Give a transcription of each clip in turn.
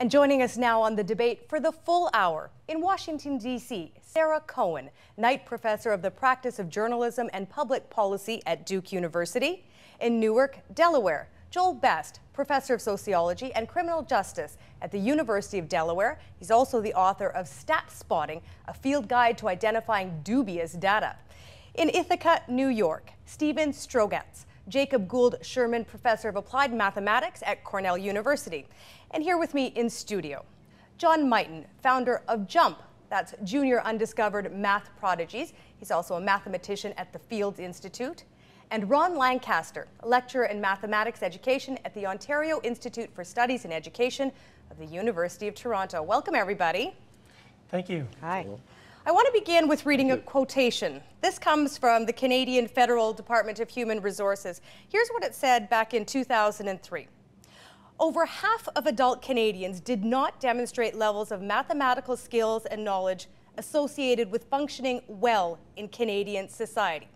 And joining us now on the debate for the full hour in Washington, D.C., Sarah Cohen, Knight Professor of the Practice of Journalism and Public Policy at Duke University. In Newark, Delaware, Joel Best, Professor of Sociology and Criminal Justice at the University of Delaware. He's also the author of Stat Spotting, a field guide to identifying dubious data. In Ithaca, New York, Stephen Strogatz, Jacob Gould Sherman Professor of Applied Mathematics at Cornell University. And here with me in studio, John Mighton, founder of JUMP, that's Junior Undiscovered Math Prodigies. He's also a mathematician at the Fields Institute. And Ron Lancaster, lecturer in mathematics education at the Ontario Institute for Studies in Education of the University of Toronto. Welcome, everybody. Thank you. Hi. I want to begin with reading a quotation. This comes from the Canadian Federal Department of Human Resources. Here's what it said back in 2003. Over half of adult Canadians did not demonstrate levels of mathematical skills and knowledge associated with functioning well in Canadian society.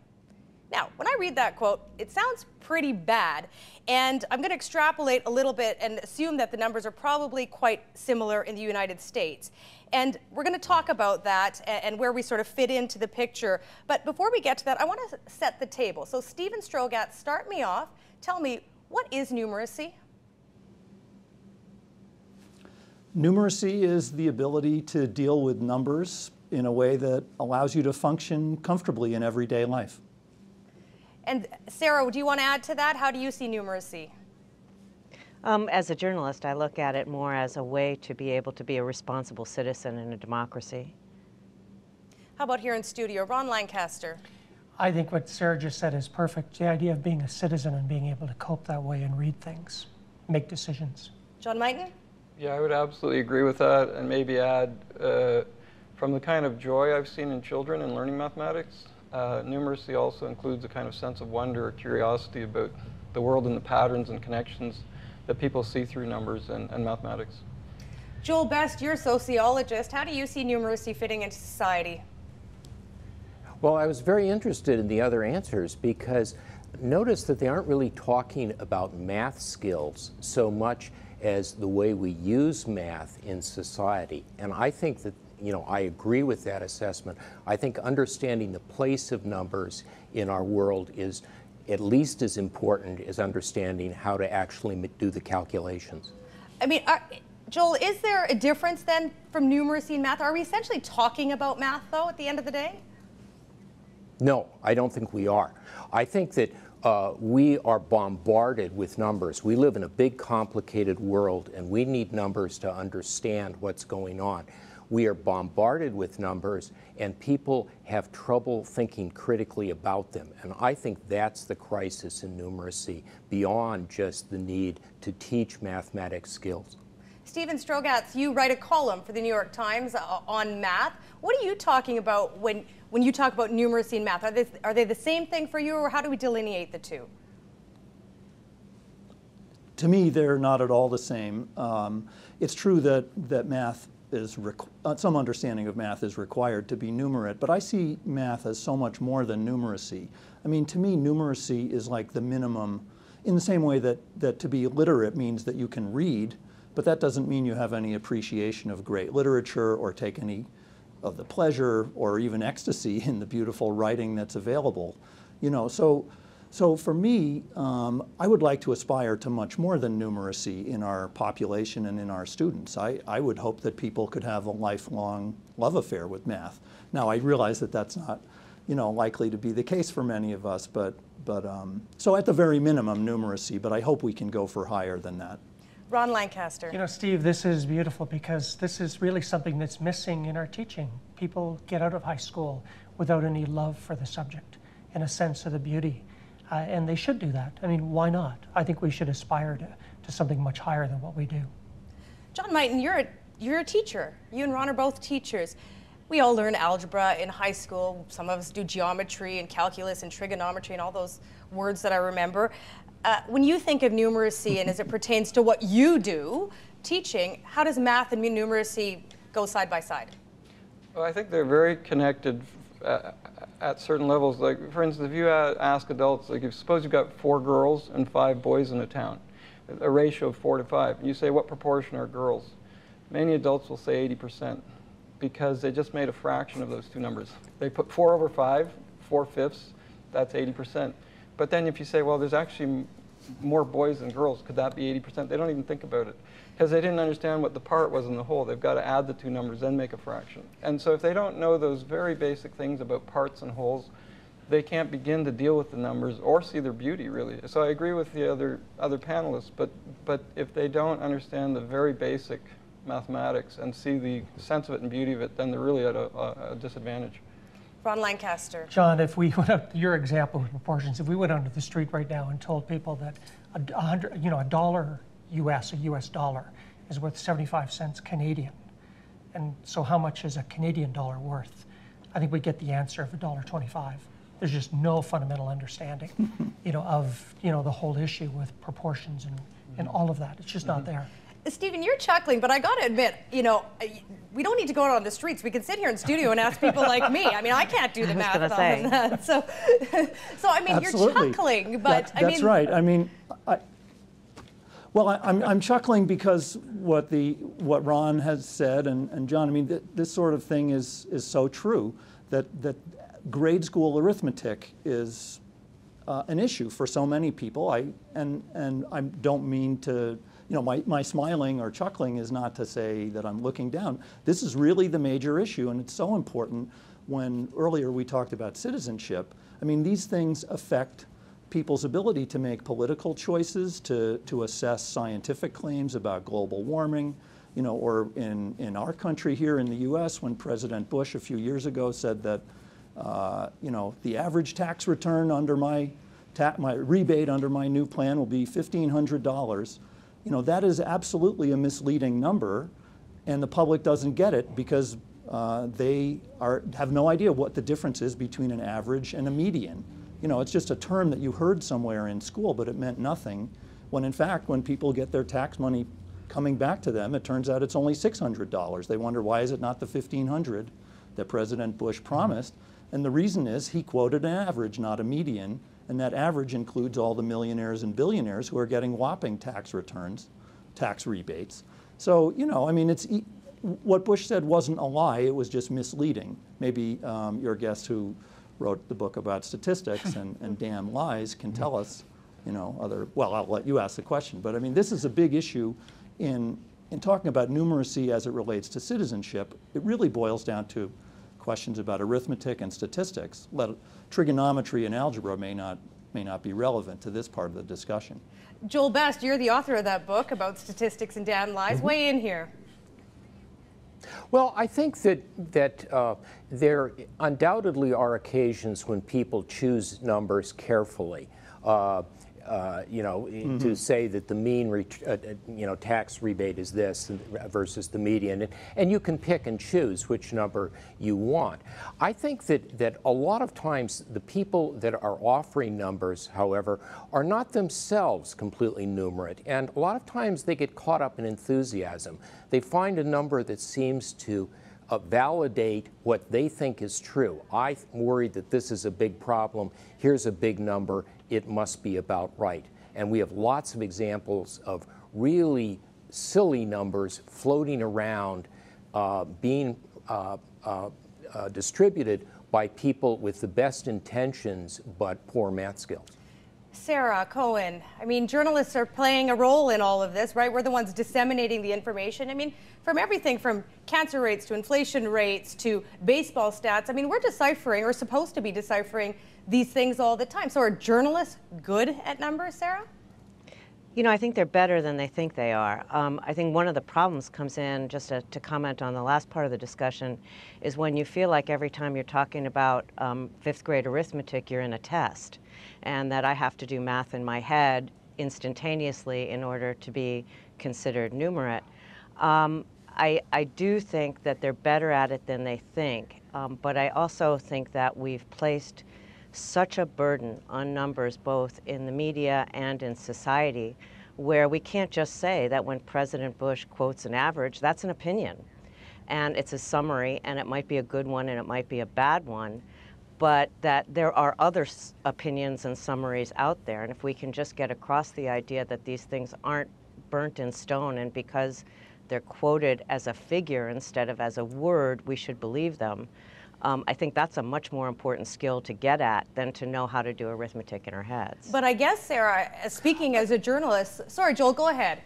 Now, when I read that quote, it sounds pretty bad, and I'm going to extrapolate a little bit and assume that the numbers are probably quite similar in the United States. And we're going to talk about that and where we sort of fit into the picture. But before we get to that, I want to set the table. So Stephen Strogatz, start me off. Tell me, what is numeracy? Numeracy is the ability to deal with numbers in a way that allows you to function comfortably in everyday life. And Sarah, do you want to add to that? How do you see numeracy? As a journalist, I look at it more as a way to be able to be a responsible citizen in a democracy. How about here in studio, Ron Lancaster? I think what Sarah just said is perfect. The idea of being a citizen and being able to cope that way and read things, make decisions. John Mighton? Yeah, I would absolutely agree with that, and maybe add, from the kind of joy I've seen in children in learning mathematics, numeracy also includes a kind of sense of wonder or curiosity about the world and the patterns and connections that people see through numbers and mathematics. Joel Best, you're a sociologist. How do you see numeracy fitting into society? Well, I was very interested in the other answers because notice that they aren't really talking about math skills so much as the way we use math in society. And I think that, I agree with that assessment. I think understanding the place of numbers in our world is at least as important as understanding how to actually do the calculations. I mean, Joel, is there a difference then from numeracy and math? Are we essentially talking about math, though, at the end of the day? No, I don't think we are. I think that we are bombarded with numbers. We live in a big, complicated world, and we need numbers to understand what's going on. We are bombarded with numbers, and people have trouble thinking critically about them. And I think that's the crisis in numeracy, beyond just the need to teach mathematics skills. Stephen Strogatz, you write a column for the New York Times on math. What are you talking about when you talk about numeracy and math? Are they the same thing for you, or how do we delineate the two? To me, they're not at all the same. It's true that math is some understanding of math is required to be numerate, but I see math as so much more than numeracy. I mean, to me, numeracy is like the minimum, in the same way that to be literate means that you can read, but that doesn't mean you have any appreciation of great literature or take any of the pleasure or even ecstasy in the beautiful writing that's available. So for me, I would like to aspire to much more than numeracy in our population and in our students. I would hope that people could have a lifelong love affair with math. Now, I realize that that's not, likely to be the case for many of us, but so at the very minimum, numeracy, but I hope we can go for higher than that. Ron Lancaster. Steve, this is beautiful because this is really something that's missing in our teaching. People get out of high school without any love for the subject and a sense of the beauty. And they should do that. I mean, why not? I think we should aspire to something much higher than what we do. John Mighton, you're a teacher. You and Ron are both teachers. We all learn algebra in high school. Some of us do geometry and calculus and trigonometry and all those words that I remember. When you think of numeracy and as it pertains to what you do, teaching, how does math and numeracy go side by side? Well, I think they're very connected at certain levels. Like, for instance, if you ask adults, like, suppose you've got 4 girls and 5 boys in a town, a ratio of 4 to 5, and you say, what proportion are girls? many adults will say 80% because they just made a fraction of those two numbers. They put 4 over 5, 4/5, that's 80%. But then if you say, well, there's actually more boys than girls, could that be 80%? They don't even think about it because they didn't understand what the part was in the whole. They've got to add the two numbers, then make a fraction. And so if they don't know those very basic things about parts and wholes, they can't begin to deal with the numbers or see their beauty, really. So I agree with the other panelists, but if they don't understand the very basic mathematics and see the sense of it and beauty of it, then they're really at a disadvantage. Ron Lancaster. John, if we went out, your example with proportions, if we went onto the street right now and told people that a dollar US, a US dollar, is worth 75 cents Canadian, and so how much is a Canadian dollar worth? I think we get the answer of $1.25. There's just no fundamental understanding, of the whole issue with proportions and all of that. It's just not there. Stephen, you're chuckling, but I got to admit, we don't need to go out on the streets. We can sit here in studio and ask people like me. I mean, I can't do the math on that. So I mean, Absolutely. You're chuckling, but that's right. I mean, I'm chuckling because what Ron has said and John. I mean, this sort of thing is so true that grade school arithmetic is an issue for so many people. I don't mean to. My smiling or chuckling is not to say that I'm looking down. This is really the major issue, and it's so important when earlier we talked about citizenship. I mean, these things affect people's ability to make political choices, to assess scientific claims about global warming, or in our country here in the US, when President Bush a few years ago said that, the average tax return under my rebate under my new plan will be $1,500. That is absolutely a misleading number, and the public doesn't get it because they have no idea what the difference is between an average and a median. It's just a term that you heard somewhere in school, but it meant nothing, when in fact, when people get their tax money coming back to them, it turns out it's only $600. They wonder, why is it not the $1,500 that President Bush promised? And the reason is he quoted an average, not a median. And that average includes all the millionaires and billionaires who are getting whopping tax returns, tax rebates. So, I mean, what Bush said wasn't a lie, it was just misleading. Maybe your guest who wrote the book about statistics and damn lies can tell us, well, I'll let you ask the question. But I mean, this is a big issue in talking about numeracy as it relates to citizenship. It really boils down to questions about arithmetic and statistics. Trigonometry and algebra may not be relevant to this part of the discussion. Joel Best, you're the author of that book about statistics and damn lies. Weigh in here. Well, I think that there undoubtedly are occasions when people choose numbers carefully. To say that the mean tax rebate is this versus the median, and you can pick and choose which number you want. I think that a lot of times the people that are offering numbers, however, are not themselves completely numerate, and a lot of times they get caught up in enthusiasm. They find a number that seems to validate what they think is true. I'm worried that this is a big problem. Here's a big number. It must be about right. And we have lots of examples of really silly numbers floating around, being distributed by people with the best intentions but poor math skills. Sarah Cohen, I mean, journalists are playing a role in all of this, right? We're the ones disseminating the information. I mean, from everything from cancer rates to inflation rates to baseball stats, I mean, we're deciphering, or supposed to be deciphering, these things all the time. So are journalists good at numbers, Sarah? I think they're better than they think they are. I think one of the problems comes in, just to comment on the last part of the discussion, is when you feel like every time you're talking about fifth grade arithmetic, you're in a test, and that I have to do math in my head instantaneously in order to be considered numerate. I do think that they're better at it than they think, but I also think that we've placed such a burden on numbers both in the media and in society, where we can't just say that when President Bush quotes an average, that's an opinion. And it's a summary, and it might be a good one and it might be a bad one, but that there are other opinions and summaries out there. And if we can just get across the idea that these things aren't burnt in stone, and because they're quoted as a figure instead of as a word, we should believe them. I think that's a much more important skill to get at than to know how to do arithmetic in our heads. But I guess, Sarah, speaking as a journalist, sorry, Joel, go ahead.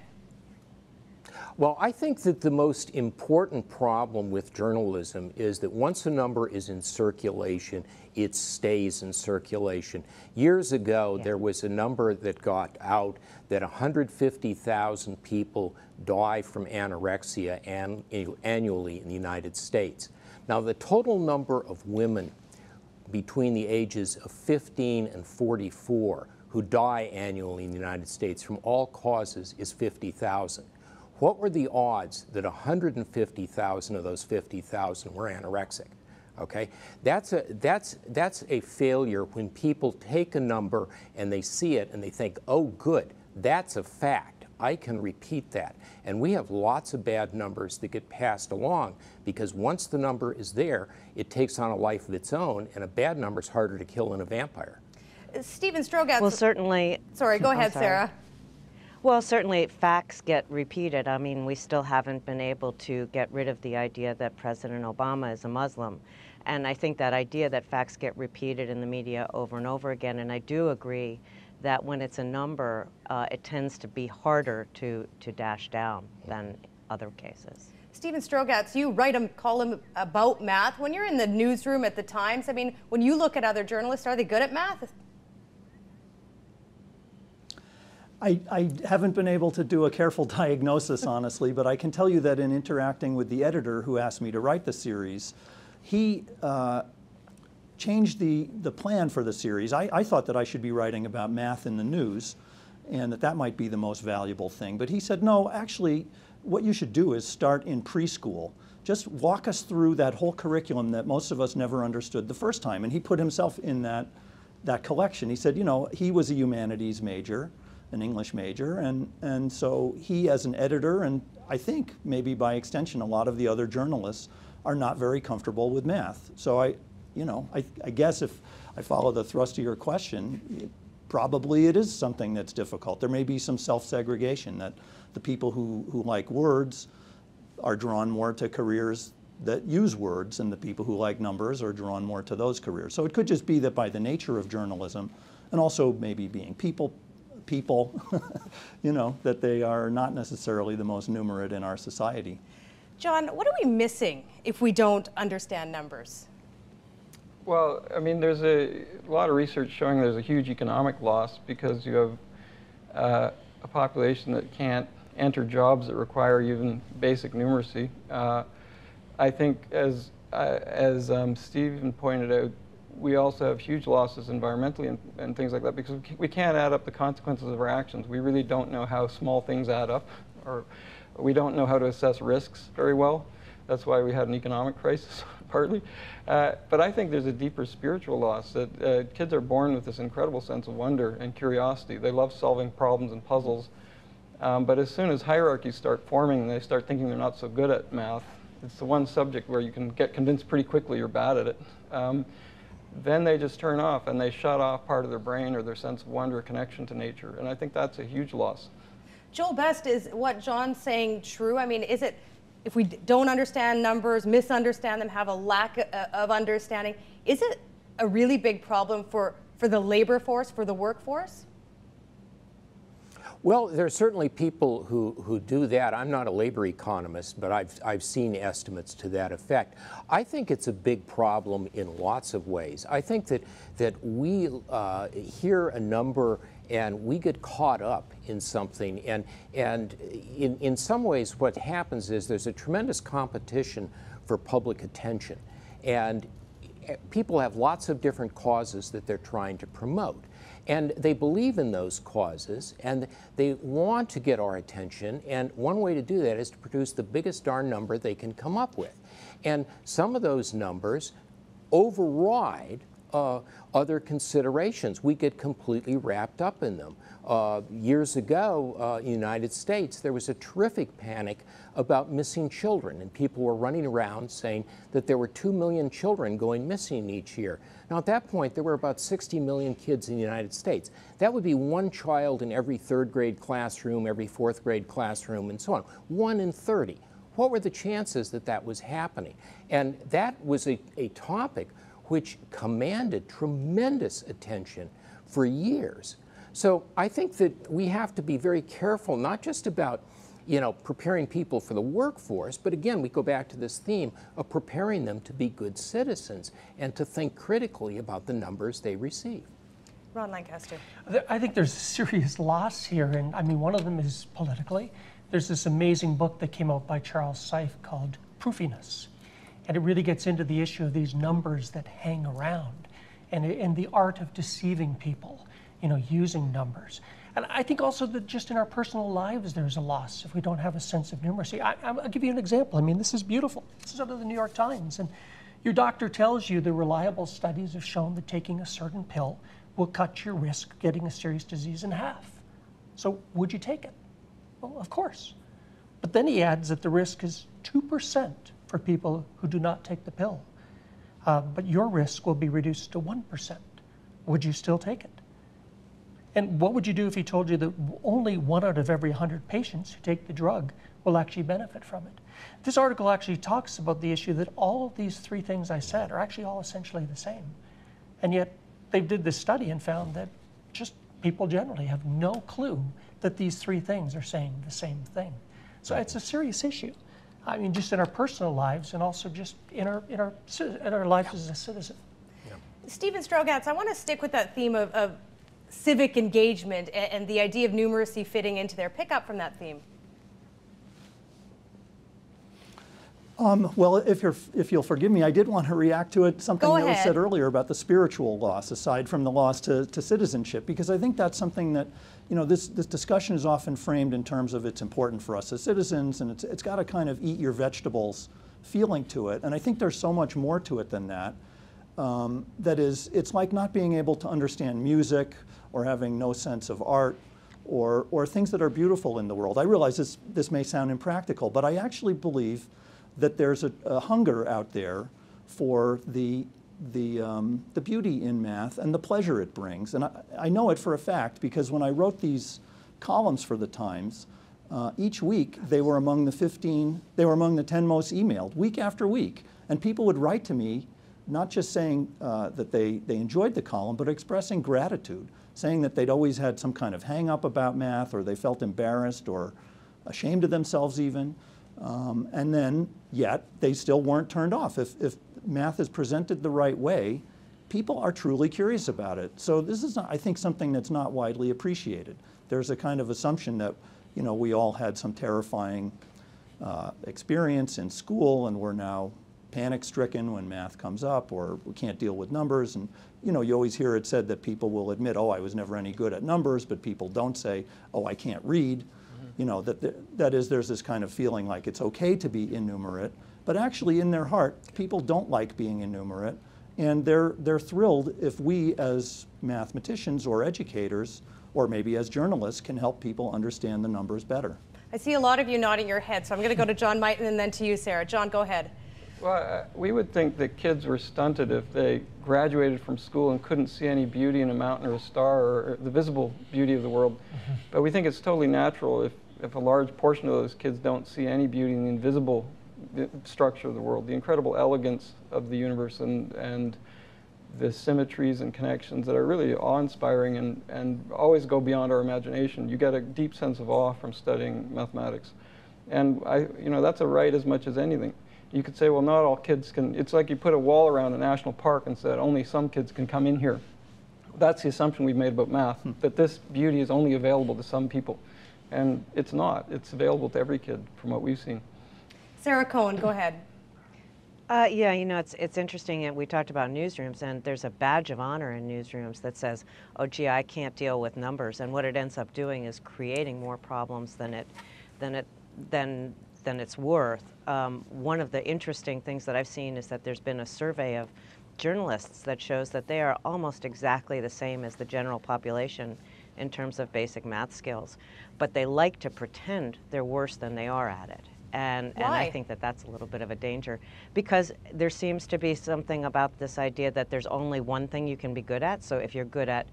Well, I think that the most important problem with journalism is that once a number is in circulation, it stays in circulation. Years ago, there was a number that got out that 150,000 people die from anorexia annually in the United States. Now, the total number of women between the ages of 15 and 44 who die annually in the United States from all causes is 50,000. What were the odds that 150,000 of those 50,000 were anorexic? Okay, that's a failure when people take a number and they see it and they think, oh, good, that's a fact. I can repeat that. And we have lots of bad numbers that get passed along because once the number is there, it takes on a life of its own, and a bad number is harder to kill than a vampire. Stephen Strogatz. Well, certainly. Sorry, go ahead, Sarah. Well, certainly facts get repeated. I mean, we still haven't been able to get rid of the idea that President Obama is a Muslim. And I think that idea that facts get repeated in the media over and over again, and I do agree that when it's a number, it tends to be harder to dash down than other cases. Stephen Strogatz, you write a column about math. When you're in the newsroom at the Times, I mean, when you look at other journalists, are they good at math? I haven't been able to do a careful diagnosis, honestly, but I can tell you that in interacting with the editor who asked me to write the series, he changed the plan for the series. I thought that I should be writing about math in the news and that might be the most valuable thing. But he said, no, actually, what you should do is start in preschool. Just walk us through that whole curriculum that most of us never understood the first time. And he put himself in that collection. He said, you know, he was a humanities major, an English major, and so he, as an editor, and I think maybe by extension a lot of the other journalists, are not very comfortable with math. So I guess if I follow the thrust of your question, probably it is something that's difficult. There may be some self-segregation, that the people who like words are drawn more to careers that use words, and the people who like numbers are drawn more to those careers. So it could just be that by the nature of journalism, and also maybe being people, you know, that they are not necessarily the most numerate in our society. John, what are we missing if we don't understand numbers? Well, I mean, there's a lot of research showing there's a huge economic loss because you have a population that can't enter jobs that require even basic numeracy. I think, as Stephen pointed out, we also have huge losses environmentally and things like that because we can't add up the consequences of our actions. We really don't know how small things add up, or we don't know how to assess risks very well. That's why we had an economic crisis, partly. But I think there's a deeper spiritual loss, that kids are born with this incredible sense of wonder and curiosity. They love solving problems and puzzles. But as soon as hierarchies start forming and they start thinking they're not so good at math, it's the one subject where you can get convinced pretty quickly you're bad at it. Then they just turn off and they shut off part of their brain or their sense of wonder or connection to nature. And I think that's a huge loss. Joel Best, is what John's saying true? I mean, is it, if we don't understand numbers, misunderstand them, have a lack of understanding, is it a really big problem for the labor force, for the workforce? Well, there are certainly people who do that. I'm not a labor economist, but I've seen estimates to that effect. I think it's a big problem in lots of ways. I think that we hear a number and we get caught up in something, and in some ways what happens is there's a tremendous competition for public attention, and people have lots of different causes that they're trying to promote. And they believe in those causes, and they want to get our attention, and one way to do that is to produce the biggest darn number they can come up with. And some of those numbers override other considerations. We get completely wrapped up in them. Years ago, in the United States, there was a terrific panic about missing children, and people were running around saying that there were 2 million children going missing each year. Now, at that point, there were about 60 million kids in the United States. That would be one child in every third grade classroom, every fourth grade classroom, and so on. 1 in 30. What were the chances that that was happening? And that was a topic which commanded tremendous attention for years. So I think that we have to be very careful, not just about, preparing people for the workforce, but again, we go back to this theme of preparing them to be good citizens and to think critically about the numbers they receive. Ron Lancaster. I think there's a serious loss here, and I mean, one of them is politically. There's this amazing book that came out by Charles Seif called Proofiness, and it really gets into the issue of these numbers that hang around and the art of deceiving people, using numbers. And I think also that just in our personal lives, there's a loss if we don't have a sense of numeracy. I'll give you an example. I mean, this is beautiful. This is out of the New York Times. And your doctor tells you the reliable studies have shown that taking a certain pill will cut your risk of getting a serious disease in half. So would you take it? Well, of course. But then he adds that the risk is 2% for people who do not take the pill. But your risk will be reduced to 1%. Would you still take it? And what would you do if he told you that only 1 out of every 100 patients who take the drug will actually benefit from it? This article actually talks about the issue that all of these 3 things I said are actually all essentially the same. And yet they did this study and found that just people generally have no clue that these 3 things are saying the same thing. So it's a serious issue. I mean, just in our personal lives and also just in our lives as a citizen. Stephen Strogatz, I want to stick with that theme of civic engagement and the idea of numeracy fitting into there. Pick up from that theme. Well, if you'll forgive me, I did want to react to it, something that was said earlier about the spiritual loss, aside from the loss to citizenship, because I think that's something that, this discussion is often framed in terms of it's important for us as citizens, and it's got a kind of eat your vegetables feeling to it. And I think there's so much more to it than that. That is, it's like not being able to understand music or having no sense of art or things that are beautiful in the world. I realize this may sound impractical, but I actually believe that there's a hunger out there for the beauty in math and the pleasure it brings. And I know it for a fact because when I wrote these columns for the Times, each week they were among the 10 most emailed, week after week. And people would write to me, not just saying that they enjoyed the column, but expressing gratitude, saying that they'd always had some kind of hang up about math, or they felt embarrassed or ashamed of themselves even. And then, yet, they still weren't turned off. If math is presented the right way, people are truly curious about it. So this is, I think, something that's not widely appreciated. There's a kind of assumption that, we all had some terrifying experience in school, and we're now panic-stricken when math comes up, or we can't deal with numbers. And you always hear it said that people will admit, oh, I was never any good at numbers, but people don't say, oh, I can't read. That is, there's this kind of feeling like it's okay to be innumerate, but actually in their heart, people don't like being innumerate, and they're thrilled if we as mathematicians or educators, or maybe as journalists, can help people understand the numbers better. I see a lot of you nodding your head, so I'm going to go to John Mighton and then to you, Sarah. John, go ahead. Well, we would think that kids were stunted if they graduated from school and couldn't see any beauty in a mountain or a star or the visible beauty of the world. But we think it's totally natural if a large portion of those kids don't see any beauty in the invisible structure of the world, the incredible elegance of the universe and the symmetries and connections that are really awe-inspiring and always go beyond our imagination. You get a deep sense of awe from studying mathematics. And that's a right as much as anything. You could say, well, not all kids can. It's like you put a wall around a national park and said only some kids can come in here. That's the assumption we've made about math, that this beauty is only available to some people. And it's not. It's available to every kid from what we've seen. Sarah Cohen, go ahead. Yeah, it's interesting. And we talked about newsrooms, and there's a badge of honor in newsrooms that says, oh, gee, I can't deal with numbers. And what it ends up doing is creating more problems than it's worth. One of the interesting things that I've seen is that there's been a survey of journalists that shows that they are almost exactly the same as the general population in terms of basic math skills, but they like to pretend they're worse than they are at it. And I think that that's a little bit of a danger, because there seems to be something about this idea that there's only one thing you can be good at. So if you're good at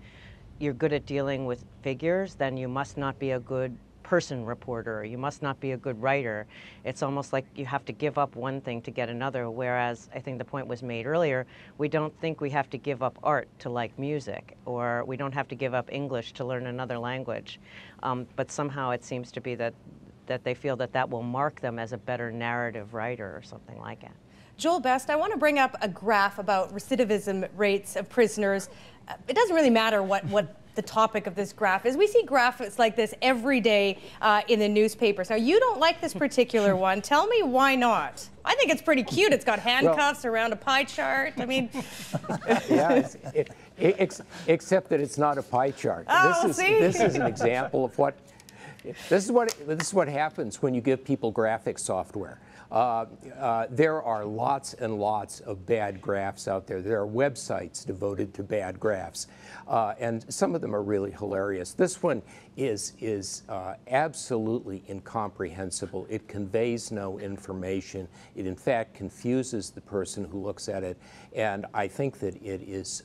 dealing with figures, then you must not be a good person reporter, or you must not be a good writer. It's almost like you have to give up one thing to get another, whereas I think the point was made earlier, we don't think we have to give up art to like music, or we don't have to give up English to learn another language. But somehow it seems to be that they feel that will mark them as a better narrative writer or something like that. Joel Best, I want to bring up a graph about recidivism rates of prisoners. It doesn't really matter what the topic of this graph is. We see graphics like this every day in the newspapers. Now, you don't like this particular one. Tell me why not? I think it's pretty cute. It's got handcuffs around a pie chart. I mean... Yeah, except that it's not a pie chart. Oh, this is an example of what... This is what happens when you give people graphics software. There are lots and lots of bad graphs out there. There are websites devoted to bad graphs, and some of them are really hilarious. This one is absolutely incomprehensible. It conveys no information. It, in fact, confuses the person who looks at it, and I think that it is,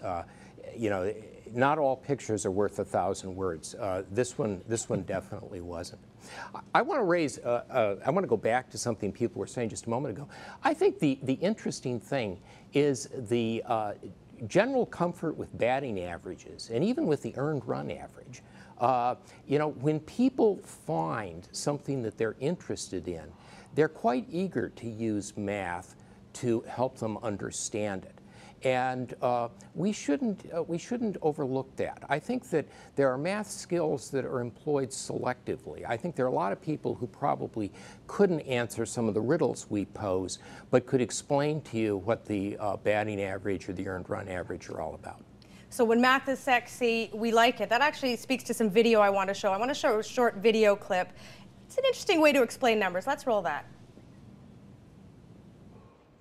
you know, not all pictures are worth 1,000 words. This one definitely wasn't. I want to raise, I want to go back to something people were saying just a moment ago. I think the interesting thing is the general comfort with batting averages, and even with the earned run average. You know, when people find something that they're interested in, they're quite eager to use math to help them understand it. And we shouldn't overlook that. I think that there are math skills that are employed selectively. I think there are a lot of people who probably couldn't answer some of the riddles we pose, but could explain to you what the batting average or the earned run average are all about. So when math is sexy, we like it. That actually speaks to some video I want to show. I want to show a short video clip. It's an interesting way to explain numbers. Let's roll that.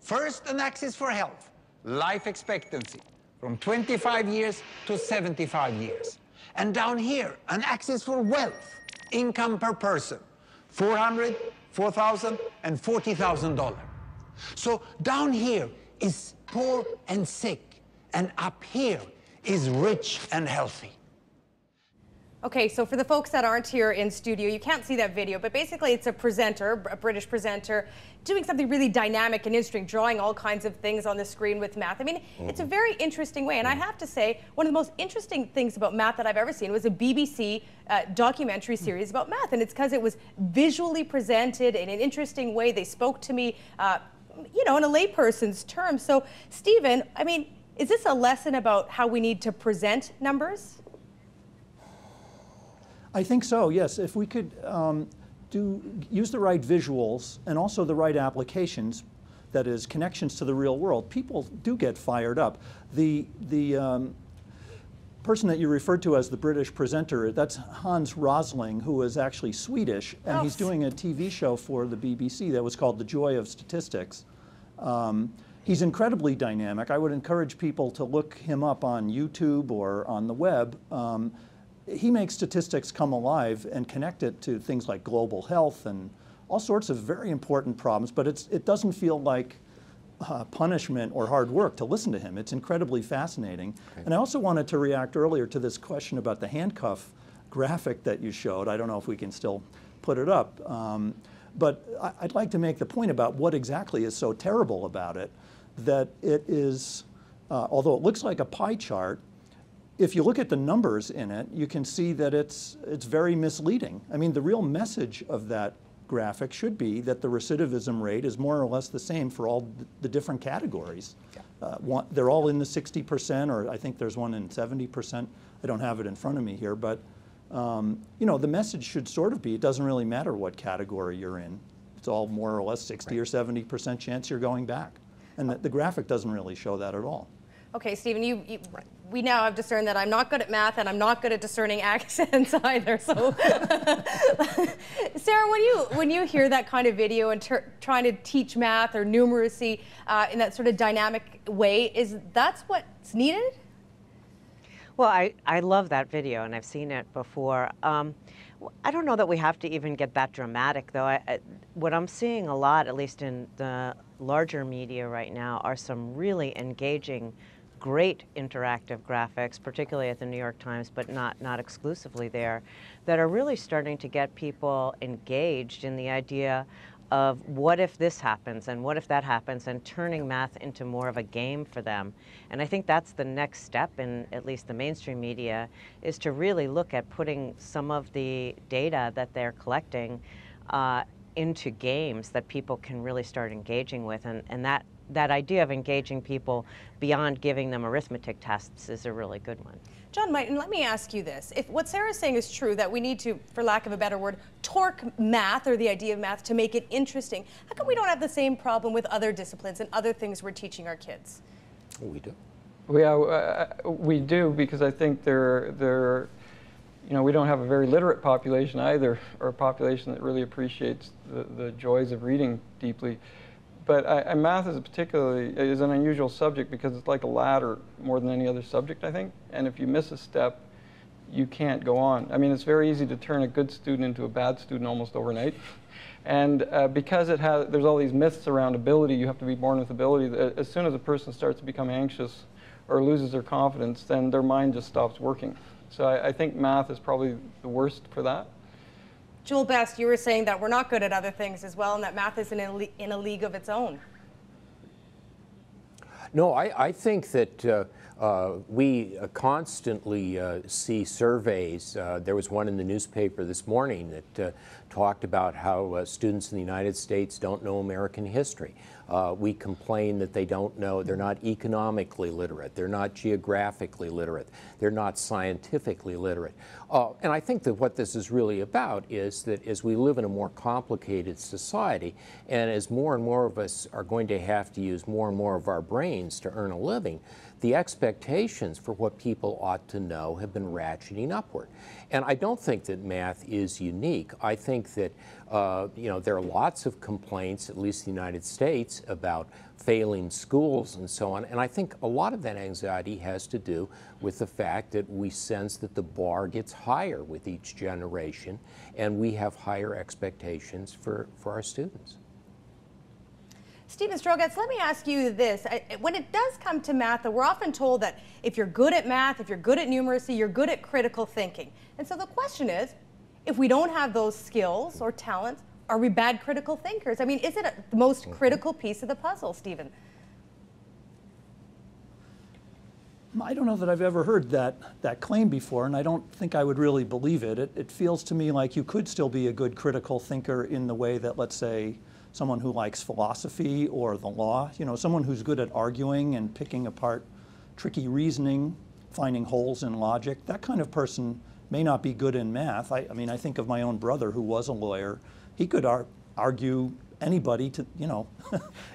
First, an axis for health. Life expectancy, from 25 years to 75 years. And down here, an axis for wealth, income per person, $400,000, $4,000, and $40,000. So down here is poor and sick, and up here is rich and healthy. Okay, so for the folks that aren't here in studio, you can't see that video, but basically it's a presenter, a British presenter, doing something really dynamic and interesting, drawing all kinds of things on the screen with math. I mean, it's a very interesting way, and I have to say, one of the most interesting things about math that I've ever seen was a BBC documentary series about math, and it's because it was visually presented in an interesting way. They spoke to me, you know, in a layperson's terms. So, Stephen, I mean, is this a lesson about how we need to present numbers? I think so, yes. If we could use the right visuals and also the right applications, that is, connections to the real world, people do get fired up. The person that you referred to as the British presenter, that's Hans Rosling, who is actually Swedish, and he's doing a TV show for the BBC that was called The Joy of Statistics. He's incredibly dynamic. I would encourage people to look him up on YouTube or on the web. He makes statistics come alive and connect it to things like global health and all sorts of very important problems, but it doesn't feel like punishment or hard work to listen to him. It's incredibly fascinating. Okay. And I also wanted to react earlier to this question about the handcuff graphic that you showed. I don't know if we can still put it up, but I'd like to make the point about what exactly is so terrible about it, that it is, although it looks like a pie chart, if you look at the numbers in it, you can see that it's very misleading. I mean, the real message of that graphic should be that the recidivism rate is more or less the same for all the different categories. Yeah. They're all in the 60%, or I think there's one in 70%. I don't have it in front of me here, but you know, the message should sort of be, it doesn't really matter what category you're in. It's all more or less 60 or 70% chance you're going back. And the graphic doesn't really show that at all. Okay, Stephen, we now have discerned that I'm not good at math and I'm not good at discerning accents either. So, Sarah, when you hear that kind of video and trying to teach math or numeracy in that sort of dynamic way, that's what's needed? Well, I love that video, and I've seen it before. I don't know that we have to even get that dramatic, though. What I'm seeing a lot, at least in the larger media right now, are some really engaging, great interactive graphics, particularly at the New York Times, but not exclusively there, that are really starting to get people engaged in the idea of what if this happens and what if that happens, and turning math into more of a game for them. And I think that's the next step in at least the mainstream media, is to really look at putting some of the data that they're collecting into games that people can really start engaging with. And that idea of engaging people beyond giving them arithmetic tests is a really good one. John Mighton, let me ask you this. If what Sarah's saying is true, that we need to, for lack of a better word, torque math, or the idea of math, to make it interesting, how come we don't have the same problem with other disciplines and other things we're teaching our kids? We do. Yeah, we do, because I think you know, we don't have a very literate population either, or a population that really appreciates the joys of reading deeply. But math is an unusual subject because it's like a ladder more than any other subject, I think. And if you miss a step, you can't go on. I mean, it's very easy to turn a good student into a bad student almost overnight. And because there's all these myths around ability, you have to be born with ability. As soon as a person starts to become anxious or loses their confidence, then their mind just stops working. So I think math is probably the worst for that. Joel Best, you were saying that we're not good at other things as well, and that math is in a league of its own. No, I think that we constantly see surveys. There was one in the newspaper this morning that talked about how students in the United States don't know American history. We complain that they don't know, they're not economically literate, they're not geographically literate, they're not scientifically literate. And I think that what this is really about is that as we live in a more complicated society, and as more and more of us are going to have to use more and more of our brains to earn a living, the expectations for what people ought to know have been ratcheting upward. And I don't think that math is unique. I think that you know, there are lots of complaints, at least in the United States, about failing schools and so on. And I think a lot of that anxiety has to do with the fact that we sense that the bar gets higher with each generation, and we have higher expectations for our students. Stephen Strogatz, let me ask you this. When it does come to math, we're often told that if you're good at math, if you're good at numeracy, you're good at critical thinking. And so the question is, if we don't have those skills or talents, are we bad critical thinkers? I mean, is it the most critical piece of the puzzle, Stephen? I don't know that I've ever heard that claim before, and I don't think I would really believe it. It feels to me like you could still be a good critical thinker in the way that, let's say, someone who likes philosophy or the law, you know, someone who's good at arguing and picking apart tricky reasoning, finding holes in logic, that kind of person may not be good in math. I mean, I think of my own brother who was a lawyer. He could argue anybody to, you know,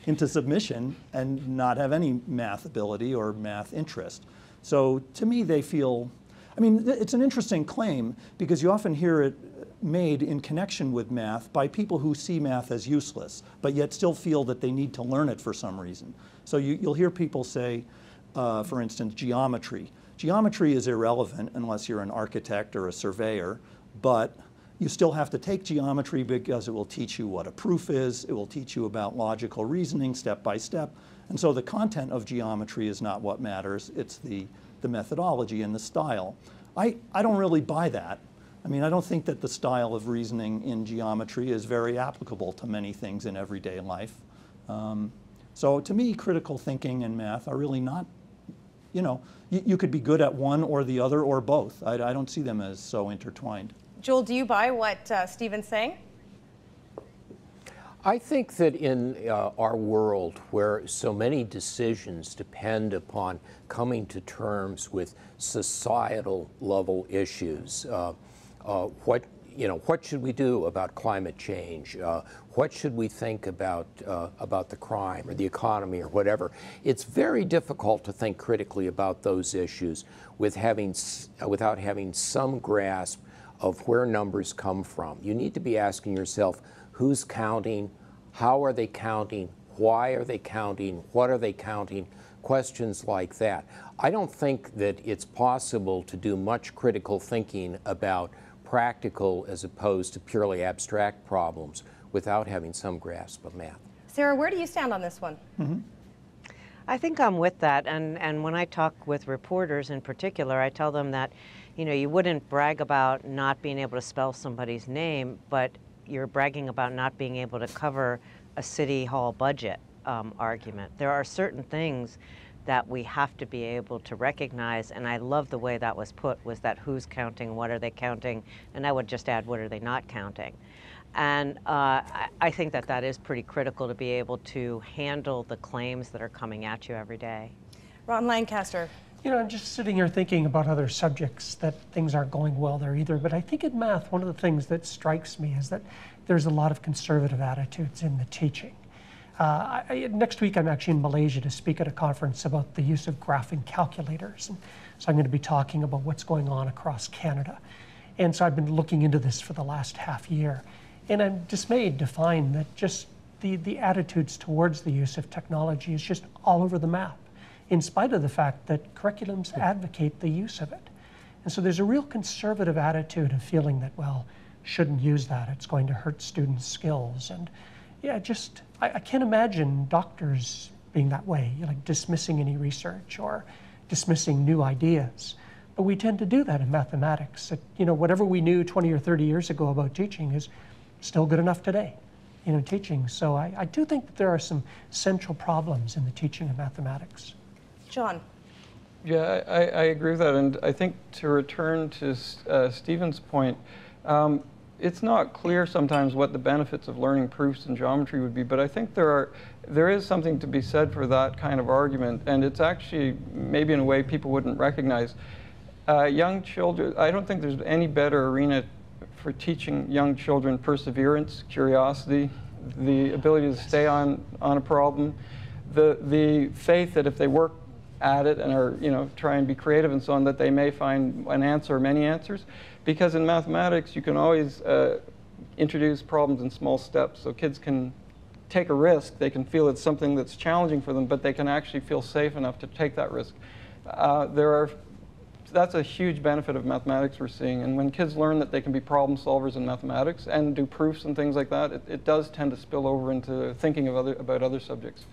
into submission and not have any math ability or math interest. So to me, they feel, I mean, it's an interesting claim because you often hear it made in connection with math by people who see math as useless, but yet still feel that they need to learn it for some reason. So you'll hear people say, for instance, geometry. Geometry is irrelevant unless you're an architect or a surveyor, but you still have to take geometry because it will teach you what a proof is, it will teach you about logical reasoning step by step, and so the content of geometry is not what matters, it's the methodology and the style. I don't really buy that. I mean, I don't think that the style of reasoning in geometry is very applicable to many things in everyday life. So to me, critical thinking and math are really not, you know, you could be good at one or the other or both. I don't see them as so intertwined. Joel, do you buy what Stephen's saying? I think that in our world where so many decisions depend upon coming to terms with societal level issues, what you know, what should we do about climate change? What should we think about the crime or the economy or whatever? It's very difficult to think critically about those issues without having some grasp of where numbers come from. You need to be asking yourself, who's counting? How are they counting? Why are they counting? What are they counting? Questions like that. I don't think that it's possible to do much critical thinking about practical as opposed to purely abstract problems without having some grasp of math. Sarah, where do you stand on this one? Mm-hmm. I think I'm with that, and when I talk with reporters in particular, I tell them that, you know, you wouldn't brag about not being able to spell somebody's name, but you're bragging about not being able to cover a city hall budget argument. There are certain things that we have to be able to recognize, and I love the way that was put, was that who's counting, what are they counting, and I would just add, what are they not counting? And I think that that is pretty critical to be able to handle the claims that are coming at you every day. Ron Lancaster. You know, I'm just sitting here thinking about other subjects that things aren't going well there either, but I think in math, one of the things that strikes me is that there's a lot of conservative attitudes in the teaching. Next week, I'm actually in Malaysia to speak at a conference about the use of graphing calculators. And so I'm going to be talking about what's going on across Canada. And so I've been looking into this for the last half year. And I'm dismayed to find that just the attitudes towards the use of technology is just all over the map, in spite of the fact that curriculums advocate the use of it. And so there's a real conservative attitude of feeling that, well, shouldn't use that, it's going to hurt students' skills. And yeah, just, I can't imagine doctors being that way, like dismissing any research or dismissing new ideas. But we tend to do that in mathematics. That, you know, whatever we knew 20 or 30 years ago about teaching is still good enough today, you know, teaching. So I do think that there are some central problems in the teaching of mathematics. John. Yeah, I agree with that. And I think to return to Stephen's point, it's not clear sometimes what the benefits of learning proofs in geometry would be, but I think there is something to be said for that kind of argument, and it's actually maybe in a way people wouldn't recognize. Young children, I don't think there's any better arena for teaching young children perseverance, curiosity, the ability to stay on a problem, the faith that if they work at it and are, you know, try and be creative and so on, that they may find an answer or many answers. Because in mathematics, you can always introduce problems in small steps. So kids can take a risk. They can feel it's something that's challenging for them, but they can actually feel safe enough to take that risk. That's a huge benefit of mathematics we're seeing. And when kids learn that they can be problem solvers in mathematics and do proofs and things like that, it does tend to spill over into thinking about other subjects.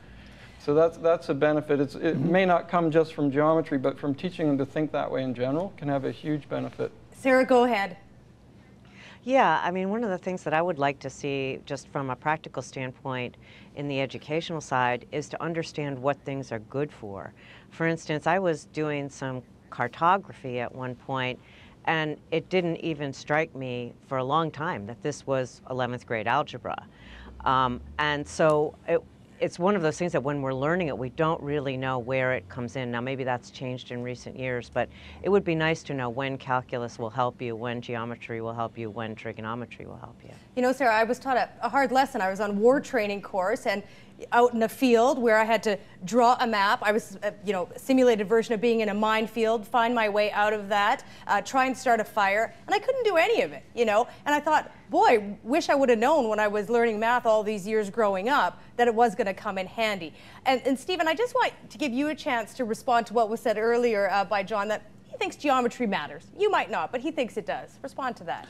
So that's a benefit. It may not come just from geometry, but from teaching them to think that way in general can have a huge benefit. Sarah, go ahead. Yeah, I mean, one of the things that I would like to see just from a practical standpoint in the educational side is to understand what things are good for. For instance, I was doing some cartography at one point, and it didn't even strike me for a long time that this was 11th grade algebra. And so it's one of those things that when we're learning it, we don't really know where it comes in. Now, maybe that's changed in recent years, but it would be nice to know when calculus will help you, when geometry will help you, when trigonometry will help you. You know, Sarah, I was taught a hard lesson. I was on war training course and out in a field where I had to draw a map. I was, you know, a simulated version of being in a minefield, find my way out of that, try and start a fire, and I couldn't do any of it, you know? And I thought, boy, wish I would have known when I was learning math all these years growing up that it was going to come in handy. And Stephen, I just want to give you a chance to respond to what was said earlier by John, that he thinks geometry matters. You might not, but he thinks it does. Respond to that.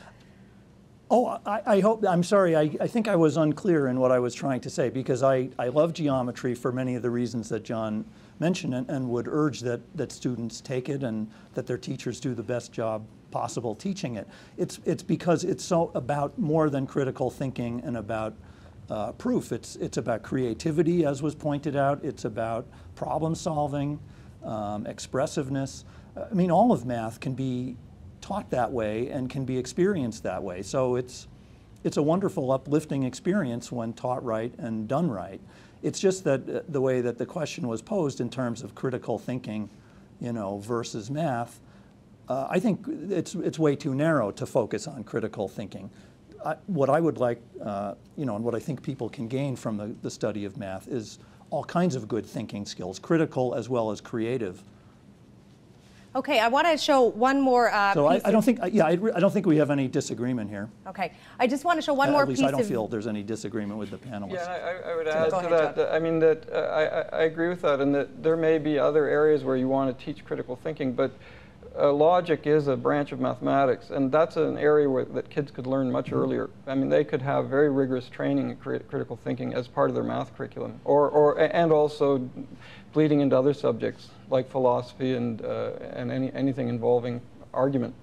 Oh, I hope, I'm sorry, I think I was unclear in what I was trying to say, because I love geometry for many of the reasons that John mentioned, and would urge that students take it and that their teachers do the best job possible teaching it. It's because it's so about more than critical thinking and about proof. It's about creativity, as was pointed out. It's about problem solving, expressiveness. I mean, all of math can be taught that way and can be experienced that way. So it's a wonderful, uplifting experience when taught right and done right. It's just that the way that the question was posed in terms of critical thinking, you know, versus math, I think it's way too narrow to focus on critical thinking. What I would like, you know, and what I think people can gain from the study of math is all kinds of good thinking skills, critical as well as creative. Okay, I want to show one more so piece. I don't think, yeah, I don't think we have any disagreement here. Okay, I just want to show one more piece. At least I don't feel there's any disagreement with the panelists. Yeah, I would add to that, I mean, I agree with that, and that there may be other areas where you want to teach critical thinking, but logic is a branch of mathematics, and that's an area that kids could learn much earlier. I mean, they could have very rigorous training in critical thinking as part of their math curriculum, and also bleeding into other subjects like philosophy and anything involving argument.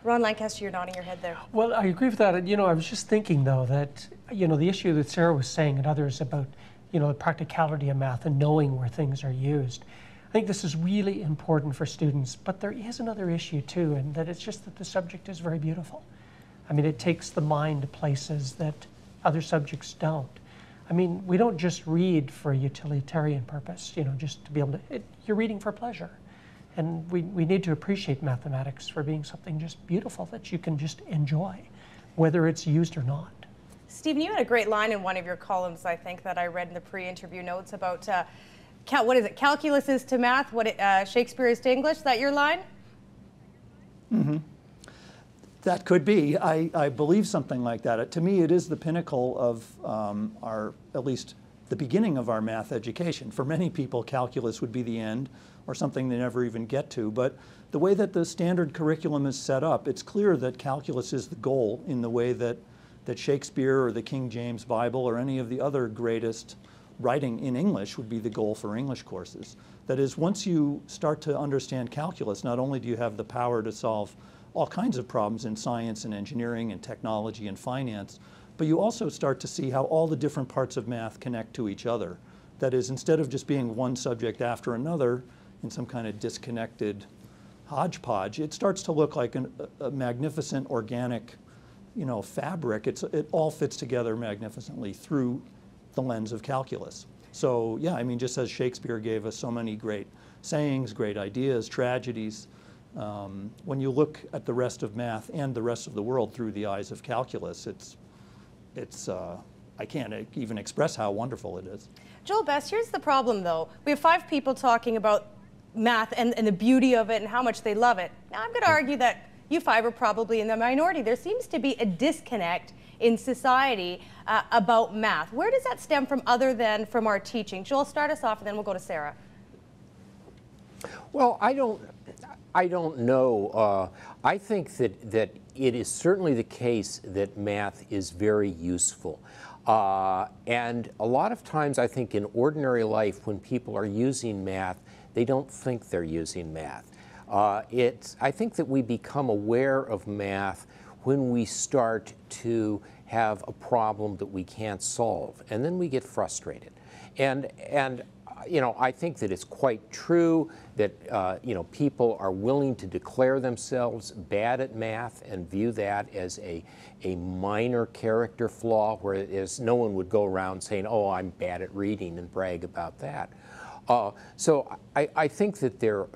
Ron Lancaster, you're nodding your head there. Well, I agree with that. And, you know, I was just thinking, though, that, you know, the issue that Sarah was saying and others about, you know, the practicality of math and knowing where things are used. I think this is really important for students, but there is another issue too, and that it's just that the subject is very beautiful. I mean, it takes the mind to places that other subjects don't. I mean, we don't just read for a utilitarian purpose, you know, just to be able to, you're reading for pleasure. And we need to appreciate mathematics for being something just beautiful that you can just enjoy, whether it's used or not. Stephen, you had a great line in one of your columns, I think, that I read in the pre-interview notes about what is it? Calculus is to math what Shakespeare is to English. Is that your line? Mm-hmm. That could be. I believe something like that. To me, it is the pinnacle of at least the beginning of our math education. For many people, calculus would be the end, or something they never even get to. But the way that the standard curriculum is set up, it's clear that calculus is the goal in the way that Shakespeare or the King James Bible or any of the other greatest writing in English would be the goal for English courses. That is, once you start to understand calculus, not only do you have the power to solve all kinds of problems in science and engineering and technology and finance, but you also start to see how all the different parts of math connect to each other. That is, instead of just being one subject after another in some kind of disconnected hodgepodge, it starts to look like a magnificent organic, you know, fabric. It all fits together magnificently through the lens of calculus. So yeah, I mean, just as Shakespeare gave us so many great sayings, great ideas, tragedies, when you look at the rest of math and the rest of the world through the eyes of calculus, I can't even express how wonderful it is. Joel Best, here's the problem though. We have 5 people talking about math and the beauty of it and how much they love it. Now I'm going to argue that you 5 are probably in the minority. There seems to be a disconnect in society about math. Where does that stem from other than from our teaching? Joel, start us off and then we'll go to Sarah. Well, I don't know. I think that it is certainly the case that math is very useful. And a lot of times I think in ordinary life when people are using math, they don't think they're using math. I think that we become aware of math when we start to have a problem that we can't solve, and then we get frustrated. And you know, I think that it's quite true that you know, people are willing to declare themselves bad at math and view that as a minor character flaw, whereas no one would go around saying, "Oh, I'm bad at reading," and brag about that. So I think that there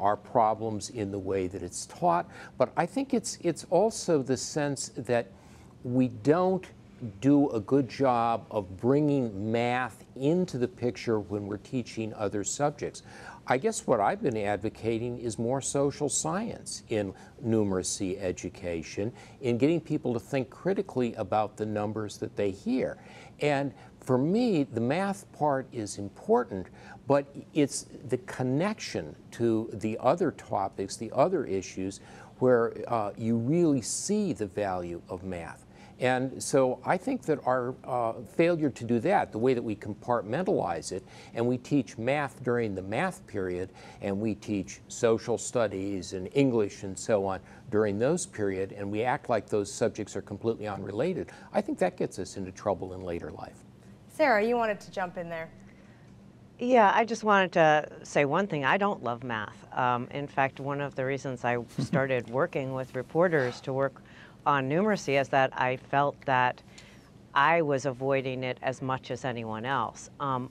are problems in the way that it's taught, but I think it's also the sense that we don't do a good job of bringing math into the picture when we're teaching other subjects. I guess what I've been advocating is more social science in numeracy education, in getting people to think critically about the numbers that they hear. And for me, the math part is important, but it's the connection to the other topics, the other issues, where you really see the value of math. And so I think that our failure to do that, the way that we compartmentalize it, and we teach math during the math period, and we teach social studies and English and so on during those periods, and we act like those subjects are completely unrelated, I think that gets us into trouble in later life. Sarah, you wanted to jump in there. Yeah, I just wanted to say one thing. I don't love math. In fact, one of the reasons I started working with reporters to work on numeracy is that I felt that I was avoiding it as much as anyone else.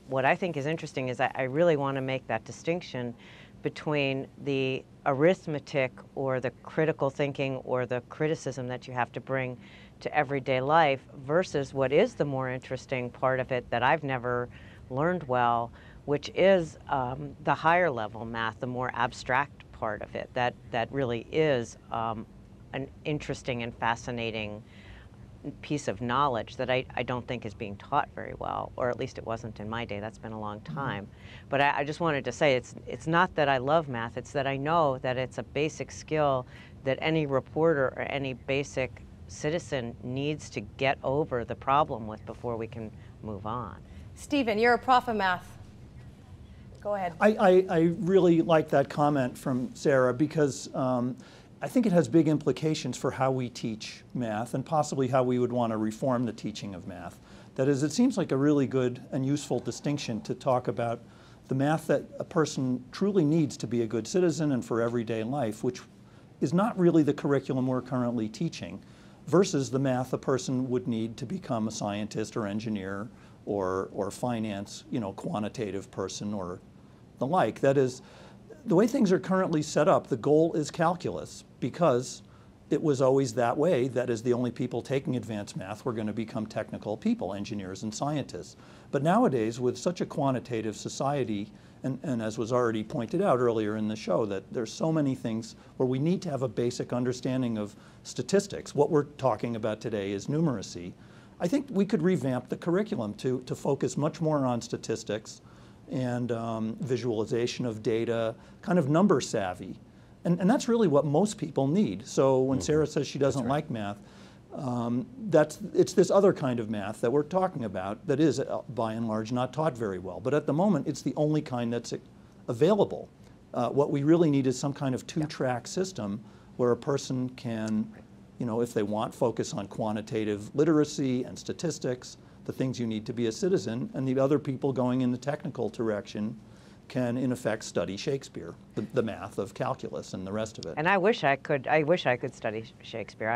What I think is interesting is I really want to make that distinction between the arithmetic or the critical thinking or the criticism that you have to bring to everyday life versus what is the more interesting part of it that I've never learned well, which is the higher level math, the more abstract part of it, that really is an interesting and fascinating piece of knowledge that I don't think is being taught very well, or at least it wasn't in my day. That's been a long time. But I just wanted to say it's not that I love math, it's that I know that it's a basic skill that any reporter or any basic citizen needs to get over the problem with before we can move on. Stephen, you're a prof of math. Go ahead. I really like that comment from Sarah because I think it has big implications for how we teach math and possibly how we would want to reform the teaching of math. That is, it seems like a really good and useful distinction to talk about the math that a person truly needs to be a good citizen and for everyday life, which is not really the curriculum we're currently teaching, versus the math a person would need to become a scientist or engineer or finance, quantitative person or the like. That is, the way things are currently set up, the goal is calculus because it was always that way. That is, the only people taking advanced math were going to become technical people, engineers and scientists. But nowadays, with such a quantitative society, and as was already pointed out earlier in the show, that there's so many things where we need to have a basic understanding of statistics. What we're talking about today is numeracy. I think we could revamp the curriculum to focus much more on statistics and visualization of data, kind of number savvy. And that's really what most people need. So when Sarah says she doesn't like math, it's this other kind of math that we're talking about that is, by and large, not taught very well. But at the moment, it's the only kind that's available. What we really need is some kind of two-track system where a person can, if they want, focus on quantitative literacy and statistics, the things you need to be a citizen, and the other people going in the technical direction can, in effect, study Shakespeare, the math of calculus and the rest of it. And I wish I could study Shakespeare.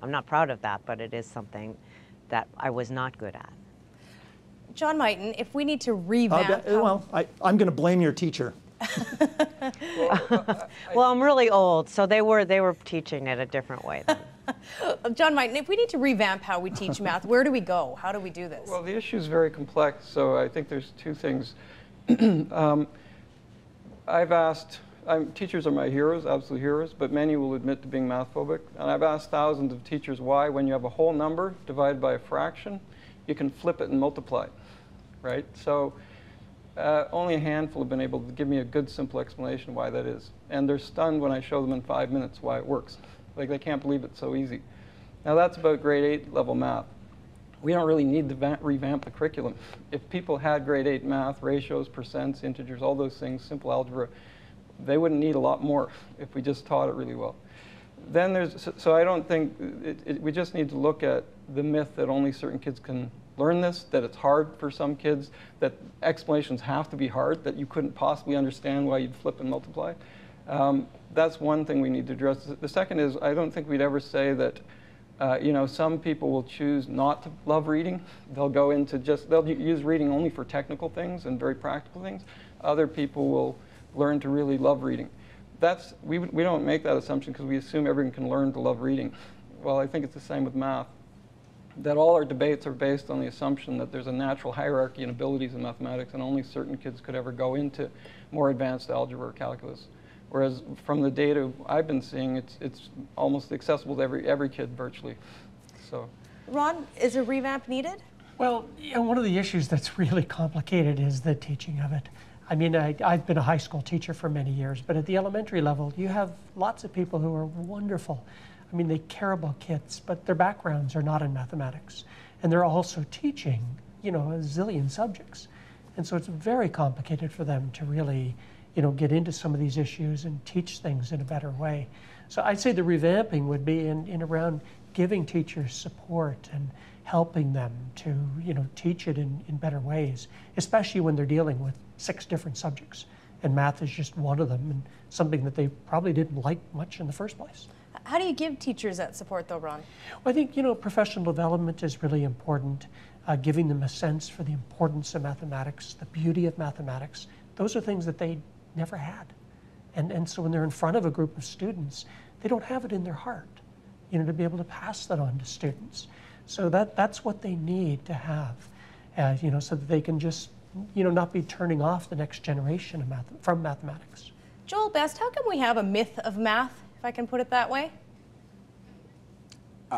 I'm not proud of that, but it is something that I was not good at. John Mighton, if we need to revamp... I'm going to blame your teacher. Well, I'm really old, so they were teaching it a different way then. John Mighton, if we need to revamp how we teach math, where do we go? How do we do this? Well, the issue is very complex, so I think there's two things. Teachers are my heroes, absolute heroes, but many will admit to being math phobic. And I've asked thousands of teachers why, when you have a whole number divided by a fraction, you can flip it and multiply it, right? So only a handful have been able to give me a good, simple explanation why that is. And they're stunned when I show them in 5 minutes why it works. Like, they can't believe it's so easy. Now, that's about grade 8 level math. We don't really need to revamp the curriculum. If people had grade 8 math, ratios, percents, integers, all those things, simple algebra, they wouldn't need a lot more if we just taught it really well. Then so I don't think, we just need to look at the myth that only certain kids can learn this, that it's hard for some kids, that explanations have to be hard, that you couldn't possibly understand why you'd flip and multiply. That's one thing we need to address. The second is, I don't think we'd ever say that some people will choose not to love reading. They'll go into they'll use reading only for technical things and very practical things. Other people will learn to really love reading. We don't make that assumption because we assume everyone can learn to love reading. Well, I think it's the same with math. That all our debates are based on the assumption that there's a natural hierarchy in abilities in mathematics and only certain kids could ever go into more advanced algebra or calculus. Whereas from the data I've been seeing, it's almost accessible to every kid virtually. So, Ron, is a revamp needed? Well, one of the issues that's really complicated is the teaching of it. I mean, I've been a high school teacher for many years, but at the elementary level, you have lots of people who are wonderful. I mean, they care about kids, but their backgrounds are not in mathematics. And they're also teaching, a zillion subjects. And so it's very complicated for them to really get into some of these issues and teach things in a better way. So I'd say the revamping would be in around giving teachers support and helping them to teach it in better ways, especially when they're dealing with 6 different subjects. And math is just one of them, and something that they probably didn't like much in the first place. How do you give teachers that support, though, Ron? Well, I think professional development is really important, giving them a sense for the importance of mathematics, the beauty of mathematics. Those are things that they never had. And so when they're in front of a group of students, they don't have it in their heart, to be able to pass that on to students. So that's what they need to have, so that they can just, not be turning off the next generation of from mathematics. Joel Best, how can we have a myth of math, if I can put it that way?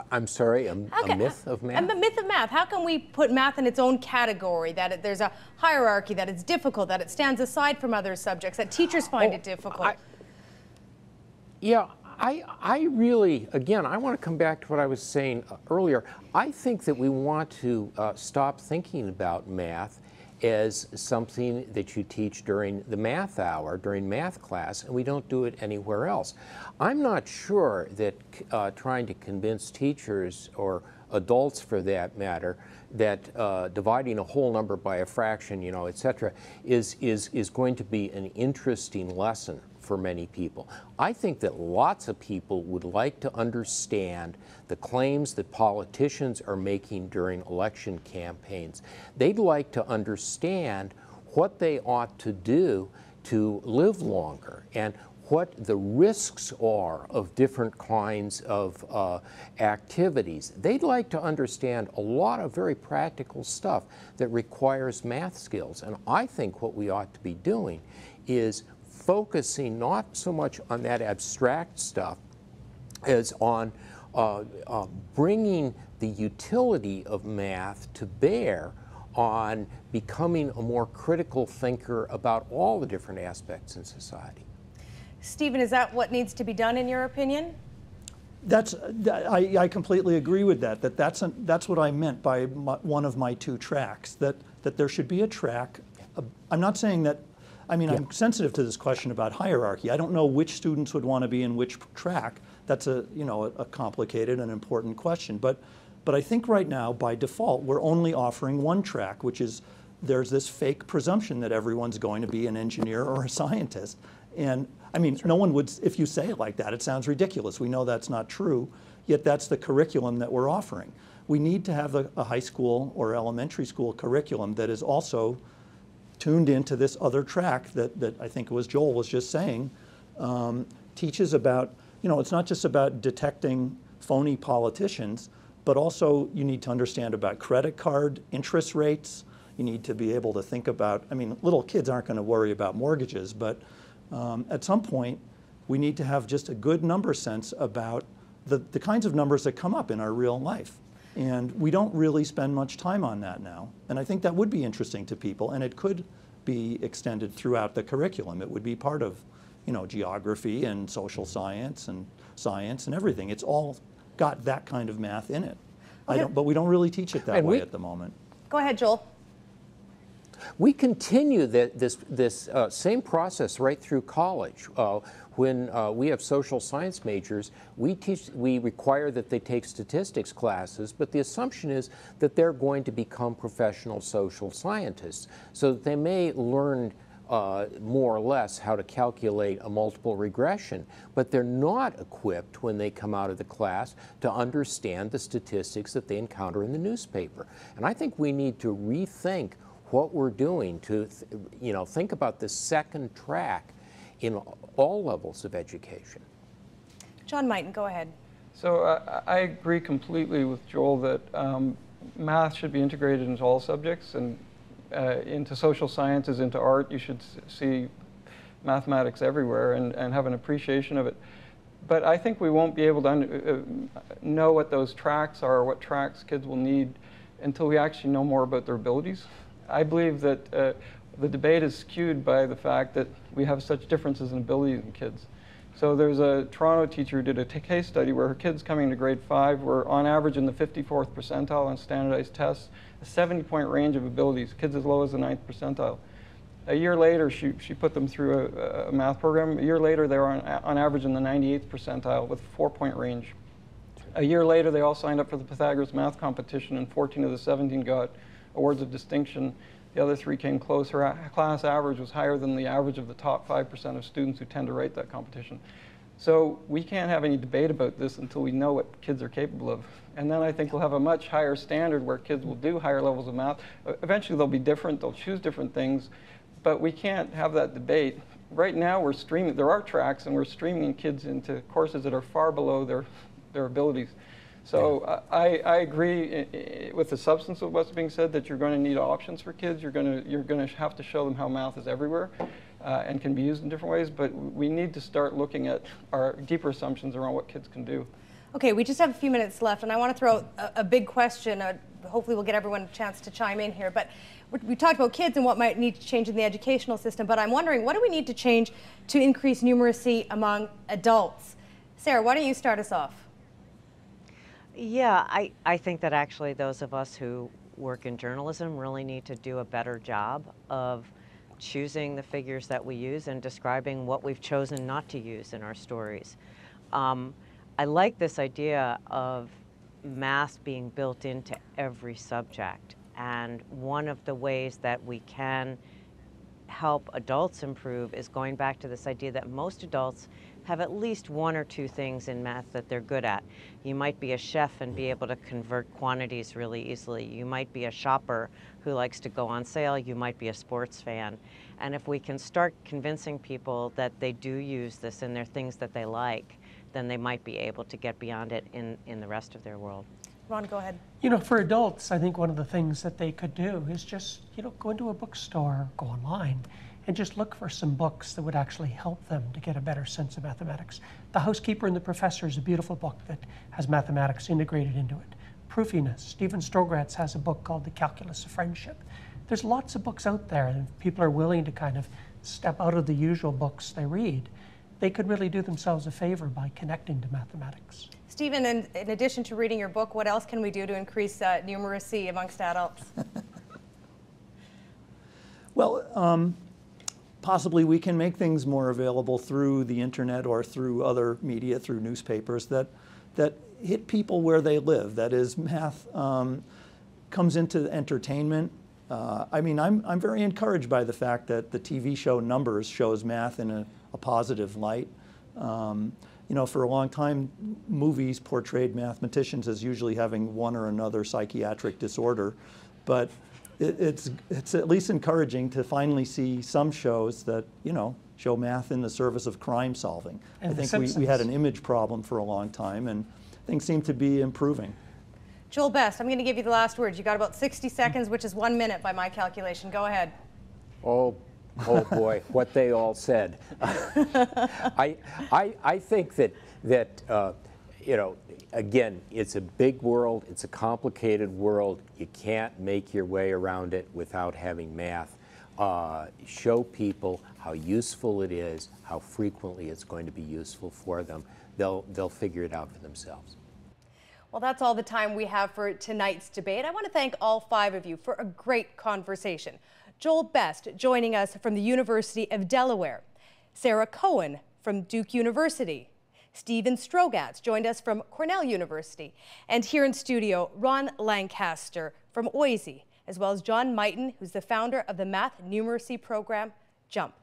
I'm sorry, a myth of math? A myth of math. How can we put math in its own category, that there's a hierarchy, that it's difficult, that it stands aside from other subjects, that teachers find it difficult? I really, again, I want to come back to what I was saying earlier. I think that we want to stop thinking about math as something that you teach during the math hour, during math class, and we don't do it anywhere else. I'm not sure that trying to convince teachers, or adults for that matter, that dividing a whole number by a fraction, et cetera, is going to be an interesting lesson for many people. I think that lots of people would like to understand the claims that politicians are making during election campaigns. They'd like to understand what they ought to do to live longer and what the risks are of different kinds of activities. They'd like to understand a lot of very practical stuff that requires math skills. And I think what we ought to be doing is focusing not so much on that abstract stuff as on bringing the utility of math to bear on becoming a more critical thinker about all the different aspects in society. Stephen, is that what needs to be done in your opinion? I completely agree with that. That's what I meant by one of my two tracks, that there should be a track. I'm not saying that, I'm sensitive to this question about hierarchy. I don't know which students would want to be in which track. That's a complicated and important question. But I think right now, by default, we're only offering one track, which is there's this fake presumption that everyone's going to be an engineer or a scientist. And no one would, if you say it like that, it sounds ridiculous. We know that's not true, yet that's the curriculum that we're offering. We need to have a high school or elementary school curriculum that is also tuned into this other track that I think it was Joel was just saying, teaches about, it's not just about detecting phony politicians, but also you need to understand about credit card interest rates. You need to be able to think about, little kids aren't going to worry about mortgages, but at some point, we need to have just a good number sense about the kinds of numbers that come up in our real life. And we don't really spend much time on that now. And I think that would be interesting to people, and it could be extended throughout the curriculum. It would be part of, geography and social science and everything. It's all got that kind of math in it. Okay. But we don't really teach it that way at the moment. Go ahead, Joel. We continue this same process right through college. When we have social science majors, we require that they take statistics classes, but the assumption is that they're going to become professional social scientists, so that they may learn more or less how to calculate a multiple regression, but they're not equipped when they come out of the class to understand the statistics that they encounter in the newspaper. And I think we need to rethink what we're doing to, think about the second track in all levels of education. John Mighton, go ahead. So I agree completely with Joel that math should be integrated into all subjects, and into social sciences, into art. You should see mathematics everywhere and have an appreciation of it. But I think we won't be able to know what those tracks are, or what tracks kids will need, until we actually know more about their abilities. I believe that the debate is skewed by the fact that we have such differences in abilities in kids. So there's a Toronto teacher who did a case study where her kids coming to grade 5 were on average in the 54th percentile on standardized tests, a 70-point range of abilities, kids as low as the 9th percentile. A year later, she put them through a math program. A year later, they were on average in the 98th percentile with a 4-point range. A year later, they all signed up for the Pythagoras math competition, and 14 of the 17 got awards of distinction. The other 3 came close. Her class average was higher than the average of the top 5% of students who tend to write that competition. So we can't have any debate about this until we know what kids are capable of. And then I think we'll have a much higher standard where kids will do higher levels of math. Eventually they'll be different, they'll choose different things, but we can't have that debate right now we're streaming, there are tracks, and we're streaming kids into courses that are far below their abilities. So I agree with the substance of what's being said, that you're going to need options for kids. You're going to have to show them how math is everywhere and can be used in different ways. But we need to start looking at our deeper assumptions around what kids can do. Okay, we just have a few minutes left, and I want to throw a big question. Hopefully we'll get everyone a chance to chime in here. But we talked about kids and what might need to change in the educational system, but I'm wondering, what do we need to change to increase numeracy among adults? Sarah, why don't you start us off? Yeah, I think that actually those of us who work in journalism really need to do a better job of choosing the figures that we use and describing what we've chosen not to use in our stories. I like this idea of math being built into every subject, and one of the ways that we can help adults improve is going back to this idea that most adults have at least one or two things in math that they're good at. You might be a chef and be able to convert quantities really easily. You might be a shopper who likes to go on sale. You might be a sports fan. And if we can start convincing people that they do use this and they're things that they like, then they might be able to get beyond it in the rest of their world. Ron, go ahead. You know, for adults, I think one of the things that they could do is just, you know, go into a bookstore, go online, and just look for some books that would actually help them to get a better sense of mathematics. The Housekeeper and the Professor is a beautiful book that has mathematics integrated into it. Proofiness. Stephen Strogatz has a book called The Calculus of Friendship. There's lots of books out there, and if people are willing to kind of step out of the usual books they read, they could really do themselves a favor by connecting to mathematics. Stephen, in addition to reading your book, what else can we do to increase numeracy amongst adults? Well, possibly we can make things more available through the internet or through other media, through newspapers that hit people where they live. That is, math comes into entertainment. I mean, I'm very encouraged by the fact that the TV show Numbers shows math in a positive light. You know, for a long time, movies portrayed mathematicians as usually having one or another psychiatric disorder, but it's at least encouraging to finally see some shows that, you know, show math in the service of crime solving. And I think we had an image problem for a long time, and things seem to be improving. Joel Best, I'm going to give you the last word. You got about 60 seconds, which is 1 minute by my calculation. Go ahead. Oh boy, what they all said. I think that you know, again, it's a big world, it's a complicated world. You can't make your way around it without having math. Show people how useful it is, how frequently it's going to be useful for them. They'll figure it out for themselves. Well, that's all the time we have for tonight's debate. I want to thank all 5 of you for a great conversation. Joel Best joining us from the University of Delaware. Sarah Cohen from Duke University. Stephen Strogatz joined us from Cornell University. And here in studio, Ron Lancaster from OISE, as well as John Mighton, who's the founder of the math numeracy program, JUMP.